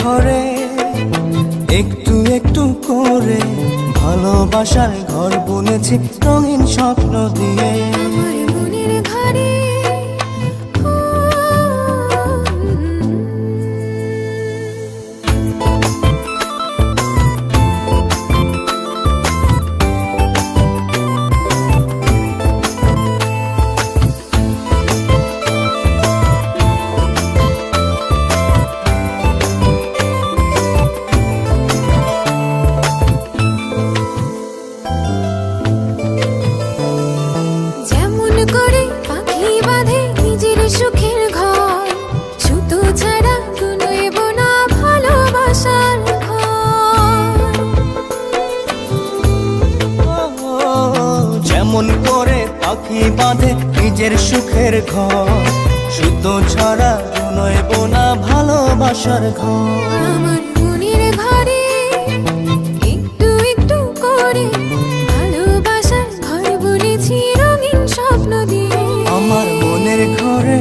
ঘরে একটু একটু করে ভালোবাসার ঘর বুনেছি রঙিন স্বপ্ন দিয়ে। আমার মনের ঘরে পাখি বাঁধে নিজের সুখের ঘর, সুতো ছাড়া নইব না ভালোবাসার ঘর। আমার মনের ঘরে একটু একটু করে ভালোবাসার ঘর বুনেছি রঙিন স্বপ্ন দিয়ে। আমার মনের ঘরে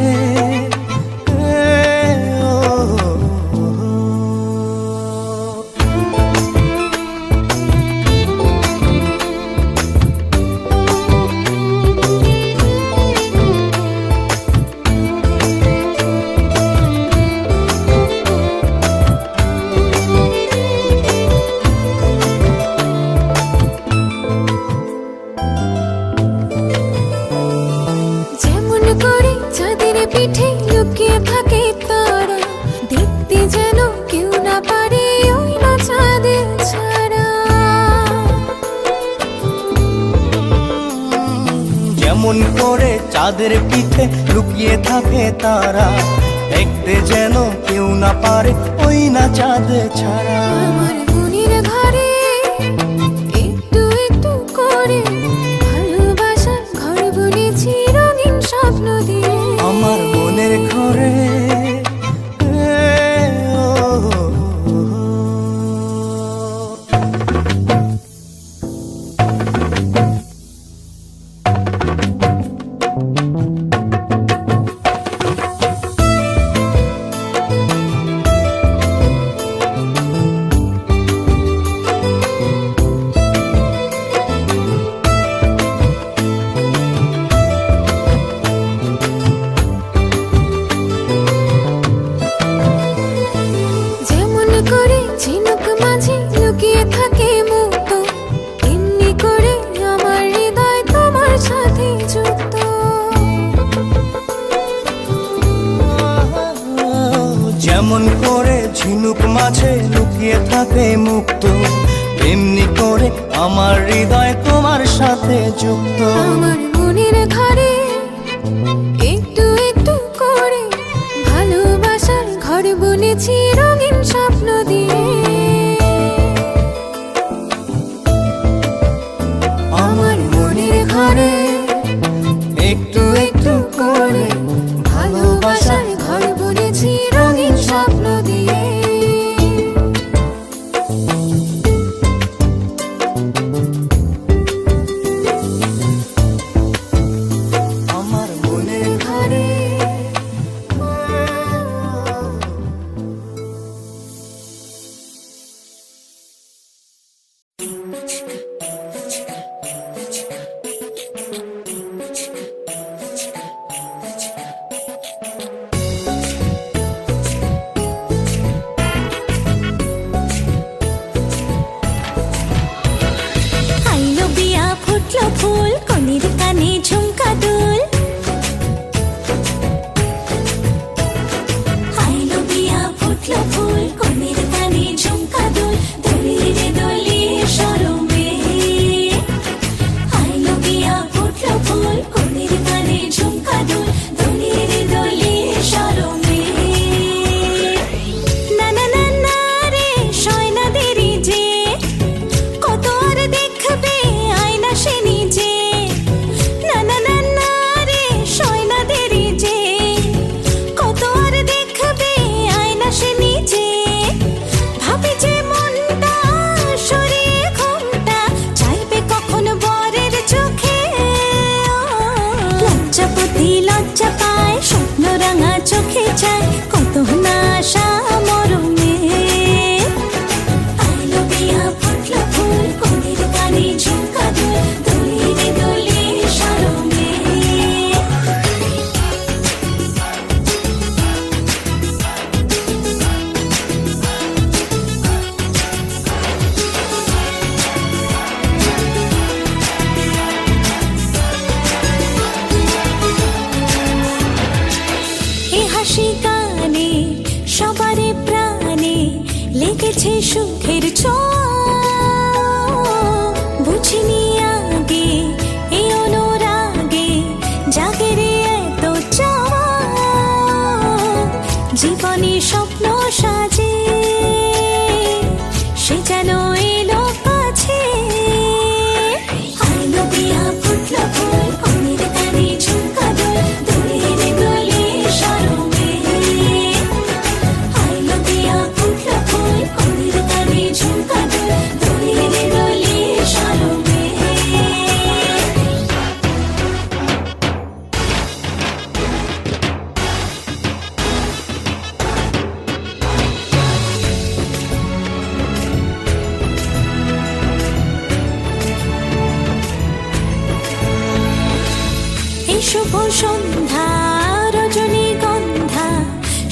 পিঠে লুকিয়ে থাকে তারা, দেখতে যেন কেউ না পারে ওই না চাঁদের ছাড়া। যেমন করে চাঁদের পিঠে লুকিয়ে থাকে তারা, দেখতে যেন কেউ না পারে ওই না চাঁদ ছাড়া। আমার মনের ঘরে একটু একটু করে ভালোবাসার ঘর বুনেছি রঙিন স্বপ্ন দিয়ে। আমার মনের ঘরে যেমন করে ঝিনুক মাঝে লুকিয়ে থাকে মুক্ত, এমনি করে আমার হৃদয় তোমার সাথে যুক্ত। আমার মনের ঘরে একটু একটু করে ভালোবাসার ঘর বুনেছি রঙিন স্বপ্ন দিয়ে। আমার মনের ঘরে একটু একটু করে ভালোবাসার ঘর বুনেছি রঙিন স্বপ্ন দিয়ে। আমার মনের ঘরে ফুল কনের কানে ঝুমকা দুল, আইলো বিয়া ফুটলো ফুল কনের কানে ঝুমকা দুল, দোলিয়ে রে দোলিয়ে শরমে। আইলো বিয়া ফুটলো ফুল কনের কানে ঝুমকা দুল, দোলিয়ে রে দোলিয়ে শরমে। না না না না রে শয় না দেরি যে, কত আর দেখবে আয়না সে নিজে। সাজে সে যেন এলো কাছে আইলো দিয়া ফুটলো ফুল কনের কানে ঝুমকা দোল দোলের দোলে সারমে আইলো দিয়া ফুটলো ফুল কনের কানে ঝুমকা দোল দোলের দোলে সারমে এই শুভ সন্ধ্যা রজনীগন্ধা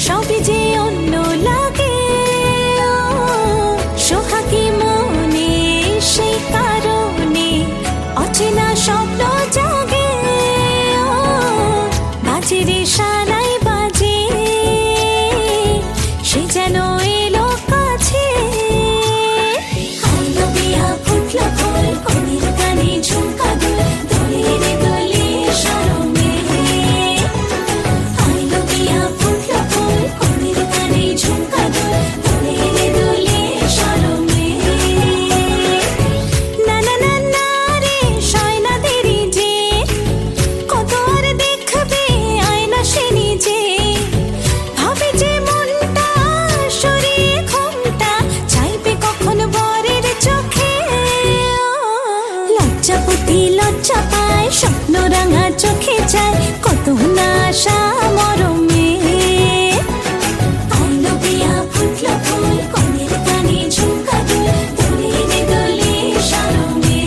সবই যে অন্য লাগে সোহাগী মনে সেই কারণে অচেনা স্বপ্ন জাগে বাজে রে সানাই বাজে সে যেন এলো কাছে আইলো বিয়া ফুটলো ফুল কনের কানে ঝুমকা দোল দোলের দোলে সারমে আইলো বিয়া ফুটলো ফুল কনের কানে ঝুমকা দোল দোলের দোলে সারমে না না না না রে সয়না দেরি যে কত আর দেখবে আয়না সে নিজে ভাবে যে মনটা সরিয়ে ঘোমটা চাইবে কখন বরের চোখে লজ্জাপতি লজ্জা পায় স্বপ্ন রাঙা চোখে যায় কত না আশা মরমে আইলো বিয়া ফুটলো ফুল কনের কানে ঝুমকা দোল দোলের দোলে সারমে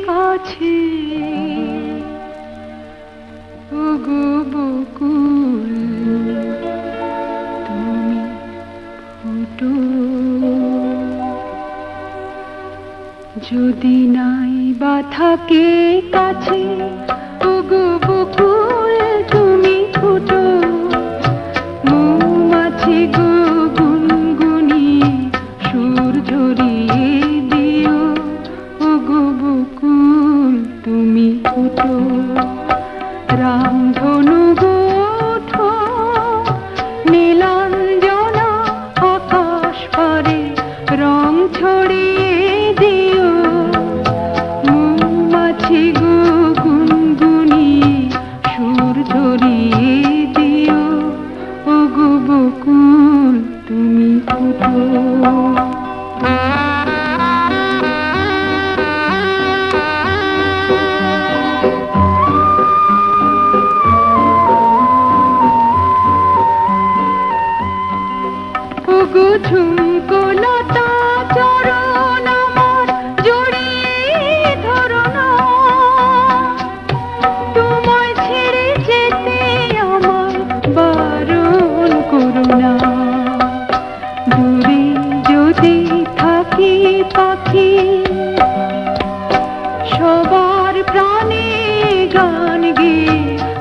কাছে ওগো বকুল তুমি ফুটো যদি নাই বা থাকে কাছে ওগো বকুল তুমি ফুটো মৌমাছি গো গুনগুনিয়ে সুর ঝরিয়ে দিও ওগো বকুল তুমি ফুটো রামধনু গো ওঠো নীলাঞ্জনা আকাশ পারে রং ছড়িয়ে দিও মৌমাছি গো গুনগুনিয়ে সুর ঝরিয়ে দিও ওগো বকুল তুমি ফুটো ওগো ঝুমকো লতা চরণ আমার জড়িয়ে ধরো না তোমায় ছেড়ে যেতে আমায় বারণ করো না দূরে যদি থাকি পাখি সবার প্রাণে গান গেয়ে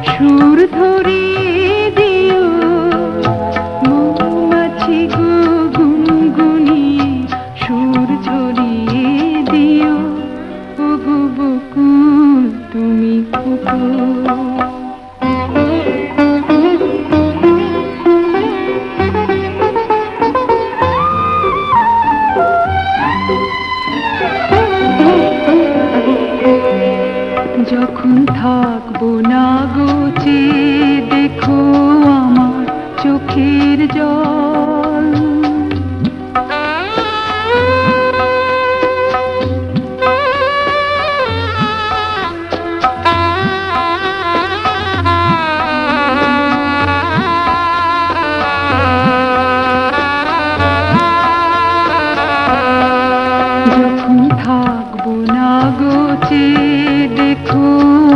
সুর ধরিয়ে দিও মৌমাছি গো গুনগুনিয়ে সুর ঝরিয়ে দিও ওগো বকুল তুমি ফুটো যখন থাকবো না গোচে দেখো আমার চোখের জল যখন থাকবো না গোচে দেখো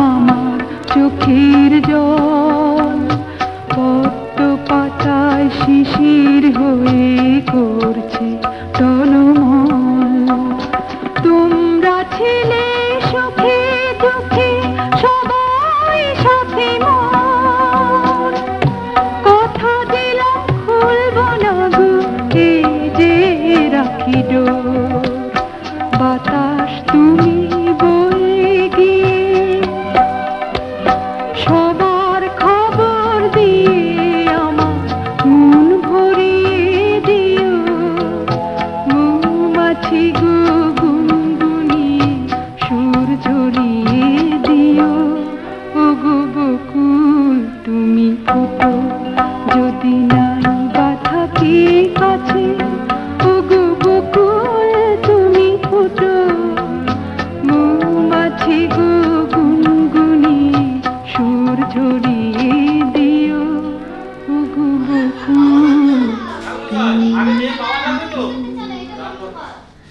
আমার চোখের জল পদ্ম পাতায় শিশির হয়ে করছে টলমল তোমরা ছিলে সুখে দুঃখে সবাই সাথে মন কথা দিলাম খুলবো না গো এই যে রাখি ডোর বাতাস তুমি বয়ে গিয়ে সবার খবর দিয়ে আমার মন ভরিয়ে দিও মৌমাছি গো গুনগুনিয়ে সুর ঝরিয়ে দিও ওগো বকুল তুমি ফুটো যদি নাই বা থাকি কাছে